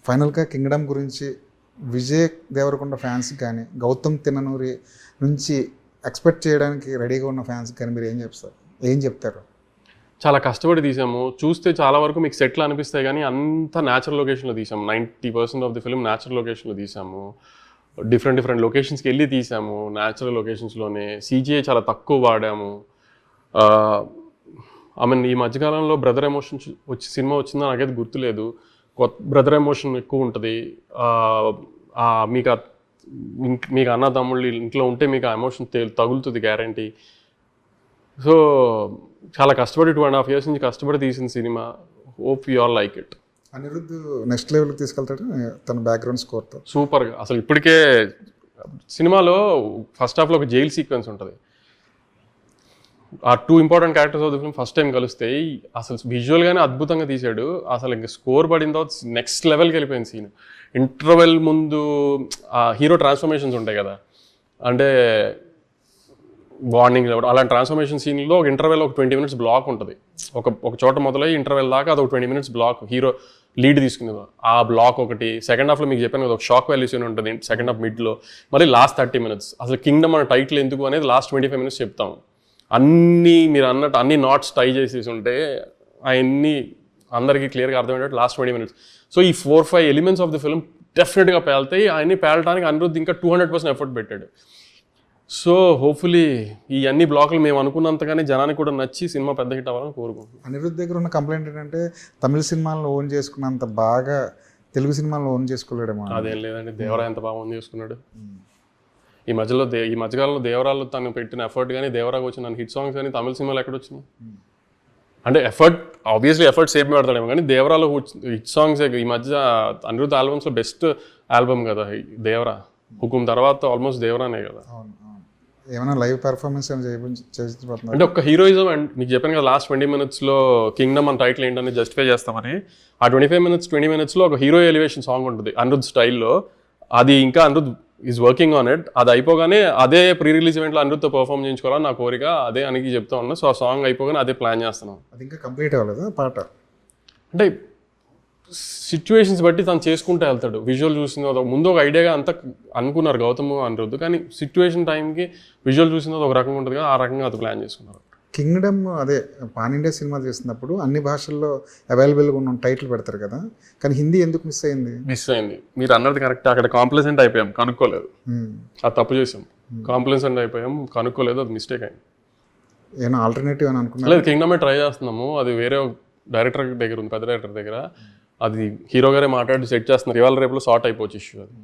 ఫైనల్గా కింగ్డమ్ గురించి విజయ్ దేవరకొండ ఫ్యాన్స్ కానీ గౌతమ్ తిన్ననూరి నుంచి ఎక్స్పెక్ట్ చేయడానికి రెడీగా ఉన్న ఫ్యాన్స్ కానీ మీరు ఏం చెప్తారు? చాలా కష్టపడి తీసాము. చూస్తే చాలా వరకు మీకు సెట్లు అనిపిస్తాయి కానీ అంతా న్యాచురల్ లొకేషన్లో తీసాము. 90% ఆఫ్ ది ఫిల్మ్ న్యాచురల్ లొకేషన్లో తీసాము. డిఫరెంట్ లొకేషన్స్కి వెళ్ళి తీసాము. న్యాచురల్ లొకేషన్స్లోనే CGI చాలా తక్కువ వాడాము. ఈ మధ్యకాలంలో బ్రదర్ ఎమోషన్ సినిమా వచ్చిందో నాకైతే గుర్తులేదు. బ్రదర్ ఎమోషన్ ఎక్కువ ఉంటుంది. మీకు అన్న తమ్ముళ్ళు ఇంట్లో ఉంటే మీకు ఆ ఎమోషన్ తగులుతుంది గ్యారంటీ. సో చాలా కష్టపడి 2.5 years నుంచి కష్టపడి తీసిన cinema. Hope you all like it. Anirudh next లెవెల్కి తీసుకెళ్తాడు తన బ్యాక్గ్రౌండ్ స్కోర్తో. సూపర్గా. అసలు ఇప్పటికే సినిమాలో ఫస్ట్ హాఫ్లో ఒక జైల్ సీక్వెన్స్ ఉంటుంది. ఆ 2 important characters of the film first time కలుస్తాయి. అసలు విజువల్గానే అద్భుతంగా తీశాడు. అసలు ఇంకా స్కోర్ పడిన తర్వాత నెక్స్ట్ లెవెల్కి వెళ్ళిపోయింది సీన్. ఇంటర్వెల్ ముందు ఆ హీరో ట్రాన్స్ఫర్మేషన్స్ ఉంటాయి కదా, అంటే వార్నింగ్ అలాంటి ట్రాన్స్ఫర్మేషన్ సీన్లో ఒక ఇంటర్వెల్ ఒక 20 minutes బ్లాక్ ఉంటుంది. ఒక చోట మొదలై ఇంటర్వెల్ దాకా అది ఒక 20 minutes బ్లాక్ హీరో లీడ్ తీసుకునేది. ఆ బ్లాక్ ఒకటి. సెకండ్ హాఫ్లో మీకు చెప్పాను కదా ఒక షాక్ వాల్యూ సీన్ ఉంటుంది సెకండ్ హాఫ్ మిడ్లో. మరి లాస్ట్ 30 minutes అసలు కింగ్డమ్ అనే టైటిల్ ఎందుకు అనేది లాస్ట్ 25 minutes చెప్తాం. మీరు అన్నట్టు అన్ని నాట్స్ టై చేసేసి ఉంటే అవన్నీ అందరికీ క్లియర్గా అర్థమయ్యేటట్టు లాస్ట్ 20 minutes. సో ఈ 4-5 ఎలిమెంట్స్ ఆఫ్ ది ఫిల్మ్ డెఫినెట్గా పేలుతాయి. అవన్నీ పేలటానికి అనిరుద్ధ్ ఇంకా 200% ఎఫర్ట్ పెట్టాడు. సో హోప్ఫుల్లీ ఈ అన్ని బ్లాక్లు మేము అనుకున్నంతగానే జనానికి కూడా నచ్చి సినిమా పెద్ద హిట్ అవ్వాలని కోరుకుంటున్నాం. అనిరుద్ధ్ దగ్గర ఉన్న కంప్లైంట్ ఏంటంటే తమిళ సినిమాలను ఓన్ చేసుకున్నంత బాగా తెలుగు సినిమాలను ఓన్ చేసుకోలేడేమో. అదేం లేదండి, దేవరా ఎంత బాగా ఓన్ చేసుకున్నాడు. ఈ మధ్యకాలంలో దేవరాలు తను పెట్టిన ఎఫర్ట్ కానీ దేవరాకు వచ్చిన హిట్ సాంగ్స్ కానీ తమిళ సినిమాలు ఎక్కడ వచ్చినాయి? అంటే ఆబ్వియస్లీ ఎఫర్ట్ సేఫ్ పెడతాడేమో కానీ దేవరాలో హిట్ సాంగ్స్ ఈ మధ్య అనిరుద్ధ్ ఆల్బమ్స్లో బెస్ట్ ఆల్బమ్ కదా దేవరా. హుకుం తర్వాత ఆల్మోస్ట్ దేవరానే కదా. ఏమైనా లైవ్ పెర్ఫార్మెన్స్ అంటే ఒక హీరోయిజం. అండ్ మీకు చెప్పాను కదా లాస్ట్ 20 minutesలో కింగ్డమ్ మన టైటిల్ ఏంటని జస్టిఫై చేస్తామని. ఆ 20 minutesలో ఒక హీరో ఎలివేషన్ సాంగ్ ఉంటుంది అనిరుద్ధ్ స్టైల్లో. అది ఇంకా Anirudh is working on it. అది అయిపోగానే అదే ప్రీ రిలీజ్ ఈవెంట్లో అనిరుద్ధ్తో పర్ఫామ్ చేయించుకోవాలని నా కోరిక. అదే అనికి చెప్తా ఉన్నా. సో ఆ సాంగ్ అయిపోగానే అదే ప్లాన్ చేస్తున్నాం. అది ఇంకా కంప్లీట్ అవ్వలేదు పాట. అంటే సిచ్యువేషన్స్ బట్టి తను చేసుకుంటూ వెళ్తాడు. విజువల్ చూసిన ముందు ఒక ఐడియాగా అంతా అనుకున్నారు గౌతమ్ అనిరుద్ధ్, కానీ సిచ్యువేషన్ టైంకి విజువల్ చూసిన ఒక రకంగా ఉంటుంది కదా, ఆ రకంగా అది ప్లాన్ చేసుకున్నారు. కింగ్డమ్ అదే పాన్ ఇండియా సినిమా చేస్తున్నప్పుడు అన్ని భాషల్లో అవైలబుల్గా ఉన్న టైటిల్ పెడతారు కదా, కానీ హిందీ ఎందుకు మిస్ అయింది? మీరు అన్నది కరెక్ట్. అక్కడ కాంప్లసెంట్ అయిపోయాం, కనుక్కోలేదు. అది తప్పు చేసాం. కాంప్లసెంట్ అయిపోయాం, కనుక్కోలేదు. అది మిస్టేక్ అయింది. ఏమైనా ఆల్టర్నేటివ్ అని అనుకున్నా? లేదు, కింగ్డమే ట్రై చేస్తున్నాము. అది వేరే డైరెక్టర్ దగ్గర ఉంది, పెద్ద డైరెక్టర్ దగ్గర. అది హీరో గారే మాట్లాడి సెట్ చేస్తున్నారు. ఇవాళ రేపులో సార్ట్ అయిపోవచ్చు ఇష్యూ అది.